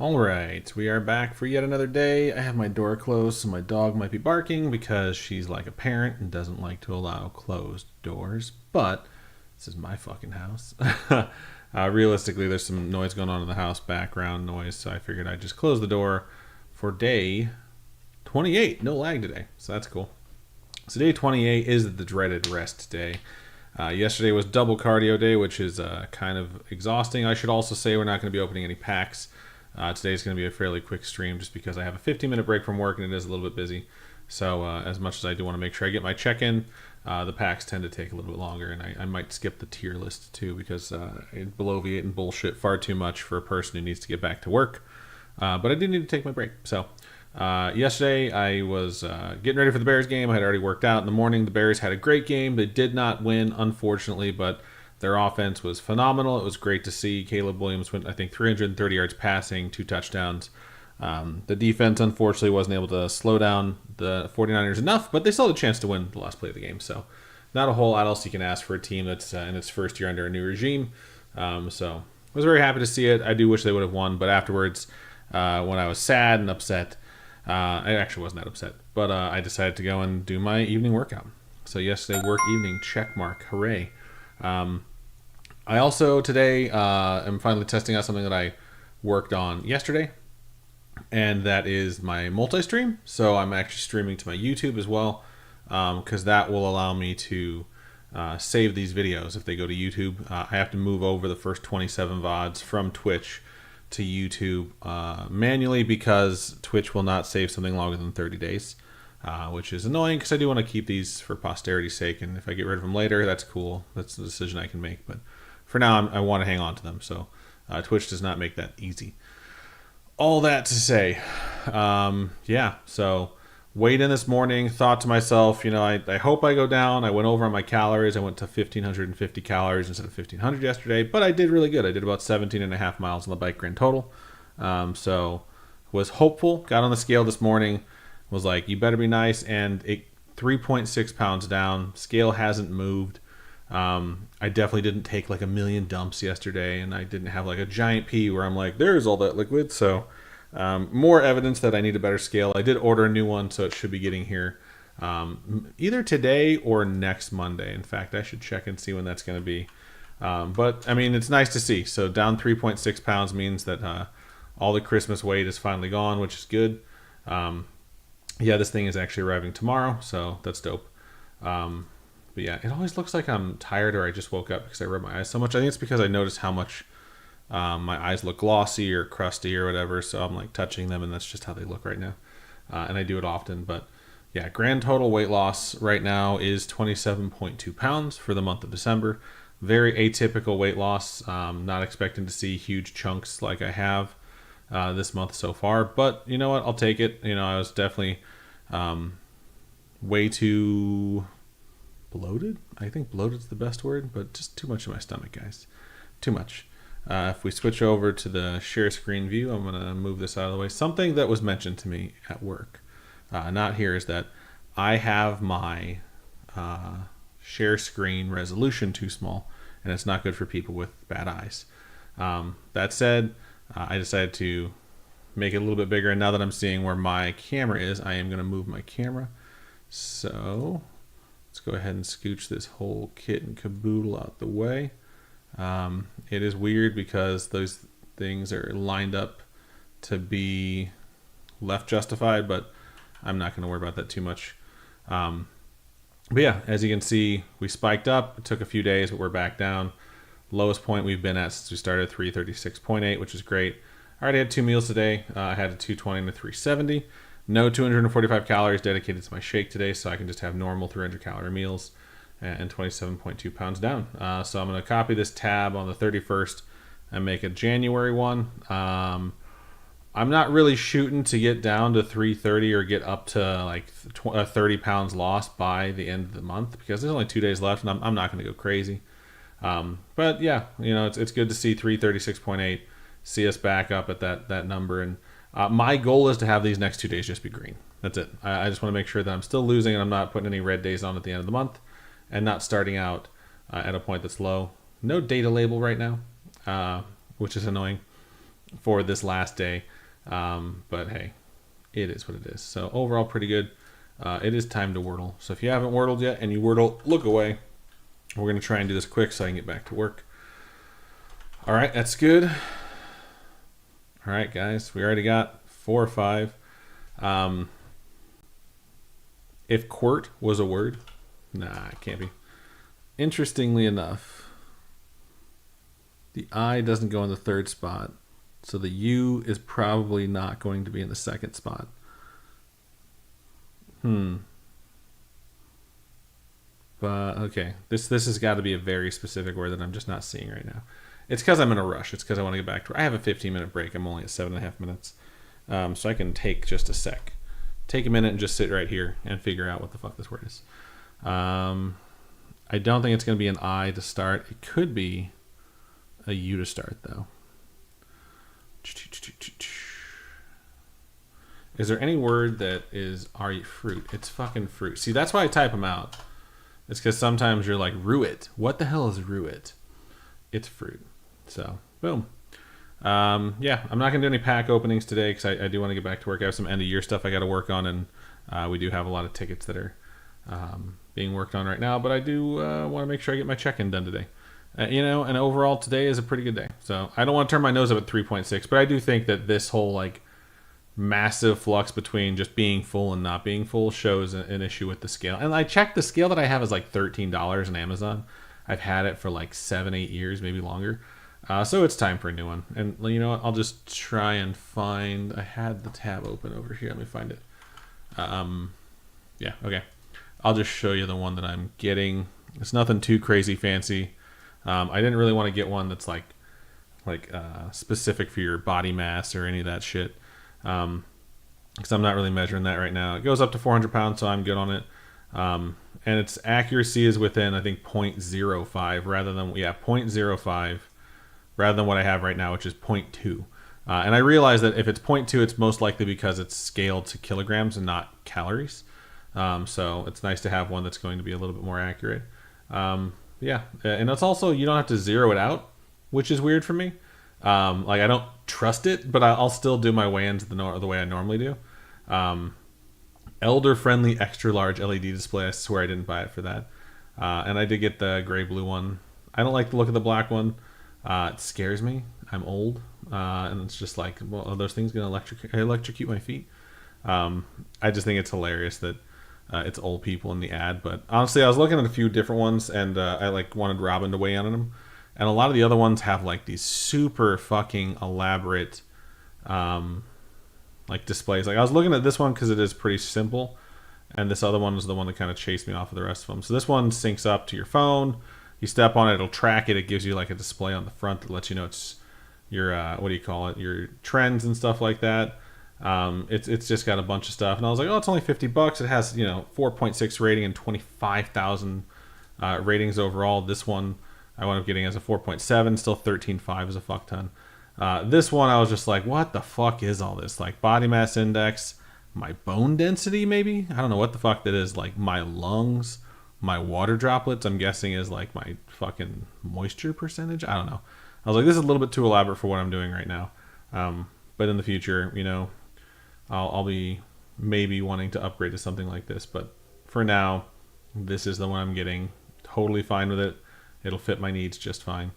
All right, we are back for yet another day. I have my door closed, so my dog might be barking because she's like a parent and doesn't like to allow closed doors. But this is my fucking house. Realistically, there's some noise going on in the house, background noise, so I figured I'd just close the door for day 28. No lag today, so that's cool. So day 28 is the dreaded rest day. Yesterday was double cardio day, which is kind of exhausting. I should also say we're not going to be opening any packs. Today's going to be a fairly quick stream just because I have a 15-minute break from work and it is a little bit busy. So as much as I do want to make sure I get my check-in, the packs tend to take a little bit longer, and I might skip the tier list too because I bloviate and bullshit far too much for a person who needs to get back to work. But I do need to take my break. So yesterday I was getting ready for the Bears game. I had already worked out in the morning. The Bears had a great game. They did not win, unfortunately, but their offense was phenomenal. It was great to see. Caleb Williams went, I think, 330 yards passing, 2 touchdowns. The defense, unfortunately, wasn't able to slow down the 49ers enough, but they still had a chance to win the last play of the game. So not a whole lot else you can ask for a team that's in its first year under a new regime. So I was very happy to see it. I do wish they would have won, but afterwards, when I was sad and upset, I actually wasn't that upset, but I decided to go and do my evening workout. So yesterday, work evening, check mark, hooray. I also today am finally testing out something that I worked on yesterday, and that is my multi-stream. So I'm actually streaming to my YouTube as well, because that will allow me to save these videos if they go to YouTube. I have to move over the first 27 VODs from Twitch to YouTube manually because Twitch will not save something longer than 30 days, which is annoying because I do want to keep these for posterity's sake, and if I get rid of them later, that's cool. That's the decision I can make, but for now, I want to hang on to them, so Twitch does not make that easy. All that to say, so weighed in this morning, thought to myself, I hope I go down. I went over on my calories. I went to 1,550 calories instead of 1,500 yesterday, but I did really good. I did about 17 and a half miles on the bike grand total. So was hopeful, got on the scale this morning, was like, you better be nice, and it 3.6 pounds down. Scale hasn't moved. I definitely didn't take like a million dumps yesterday, and I didn't have like a giant pee where I'm like, there's all that liquid. So more evidence that I need a better scale. I did order a new one, so it should be getting here either today or next Monday. In fact, I should check and see when that's going to be. But I mean, it's nice to see. So down 3.6 pounds means that all the Christmas weight is finally gone, which is good. This thing is actually arriving tomorrow, so that's dope. But yeah, it always looks like I'm tired or I just woke up because I rub my eyes so much. I think it's because I noticed how much my eyes look glossy or crusty or whatever, so I'm like touching them, and that's just how they look right now. And I do it often, but yeah, grand total weight loss right now is 27.2 pounds for the month of December. Very atypical weight loss. Not expecting to see huge chunks like I have this month so far, but you know what? I'll take it. I was definitely way too bloated. I think bloated is the best word, but just too much in my stomach, guys. Too much. If we switch over to the share screen view, I'm going to move this out of the way. Something that was mentioned to me at work, not here, is that I have my share screen resolution too small, and it's not good for people with bad eyes. That said, I decided to make it a little bit bigger, and now that I'm seeing where my camera is, I am going to move my camera. So let's go ahead and scooch this whole kit and caboodle out the way. It is weird because those things are lined up to be left justified, but I'm not going to worry about that too much. But yeah, as you can see, we spiked up. It took a few days, but we're back down. Lowest point we've been at since we started, 336.8, which is great. I already had 2 meals today. I had a 220 and a 370. No 245 calories dedicated to my shake today, so I can just have normal 300 calorie meals and 27.2 pounds down. So I'm going to copy this tab on the 31st and make a January one. I'm not really shooting to get down to 330 or get up to like 30 pounds lost by the end of the month because there's only 2 days left, and I'm not going to go crazy. But yeah, it's good to see 336.8, see us back up at that number. And my goal is to have these next 2 days just be green. That's it. I just want to make sure that I'm still losing and I'm not putting any red days on at the end of the month and not starting out at a point that's low. No data label right now, which is annoying for this last day. But hey, it is what it is. So overall, pretty good. It is time to Wordle. So if you haven't Wordled yet and you Wordle, look away. We're going to try and do this quick so I can get back to work. All right, that's good. All right, guys, we already got 4 or 5. If quirt was a word, nah, it can't be. Interestingly enough, the I doesn't go in the 3rd spot, so the U is probably not going to be in the 2nd spot. But okay, this has got to be a very specific word that I'm just not seeing right now. It's because I'm in a rush. It's because I want to get back to. I have a 15-minute break. I'm only at 7.5 minutes, so I can take just a sec. Take a minute and just sit right here and figure out what the fuck this word is. I don't think it's going to be an I to start. It could be a U to start, though. Is there any word that is fruit? It's fucking fruit. See, that's why I type them out. It's because sometimes you're like, ruit. What the hell is ruit? It's fruit. So, boom. Yeah, I'm not going to do any pack openings today because I do want to get back to work. I have some end-of-year stuff I got to work on, and we do have a lot of tickets that are being worked on right now. But I do want to make sure I get my check-in done today. And overall, today is a pretty good day. So I don't want to turn my nose up at 3.6, but I do think that this whole, like, massive flux between just being full and not being full shows an issue with the scale. And I checked, the scale that I have is like $13 on Amazon. I've had it for like 7-8 years, maybe longer. So it's time for a new one. And you know what? I'll just try and find. I had the tab open over here. Let me find it. Yeah, okay. I'll just show you the one that I'm getting. It's nothing too crazy fancy. I didn't really want to get one that's like specific for your body mass or any of that shit. Because I'm not really measuring that right now. It goes up to 400 pounds, so I'm good on it. And its accuracy is within, I think, 0.05 rather than 0.05 rather than what I have right now, which is 0.2. And I realize that if it's 0.2, it's most likely because it's scaled to kilograms and not calories. So it's nice to have one that's going to be a little bit more accurate. Yeah, and it's also, you don't have to zero it out, which is weird for me. Like, I don't trust it, but I'll still do my weigh-ins the way I normally do. Elder-friendly extra-large LED display. I swear I didn't buy it for that. And I did get the gray-blue one. I don't like the look of the black one. It scares me. I'm old. And it's just like, well, are those things going to electrocute my feet? I just think it's hilarious that it's old people in the ad. But honestly, I was looking at a few different ones, and I wanted Robin to weigh in on them. And a lot of the other ones have like these super fucking elaborate like displays. Like, I was looking at this one because it is pretty simple, and this other one was the one that kind of chased me off of the rest of them. So this one syncs up to your phone. You step on it, it'll track it. It gives you like a display on the front that lets you know it's your what do you call it? Your trends and stuff like that. It's just got a bunch of stuff, and I was like, oh, it's only $50. It has 4.6 rating and 25,000 ratings overall. This one I wound up getting as a 4.7, still 13.5 is a fuck ton. This one I was just like, what the fuck is all this? Like, body mass index, my bone density maybe? I don't know what the fuck that is. Like, my lungs, my water droplets, I'm guessing is like my fucking moisture percentage. I don't know. I was like, this is a little bit too elaborate for what I'm doing right now. But in the future, I'll be maybe wanting to upgrade to something like this. But for now, this is the one I'm getting. Totally fine with it. It'll fit my needs just fine.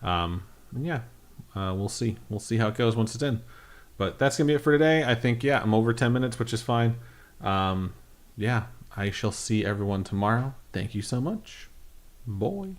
Yeah, we'll see. We'll see how it goes once it's in. But that's going to be it for today. I think, yeah, I'm over 10 minutes, which is fine. Yeah, I shall see everyone tomorrow. Thank you so much. Boy.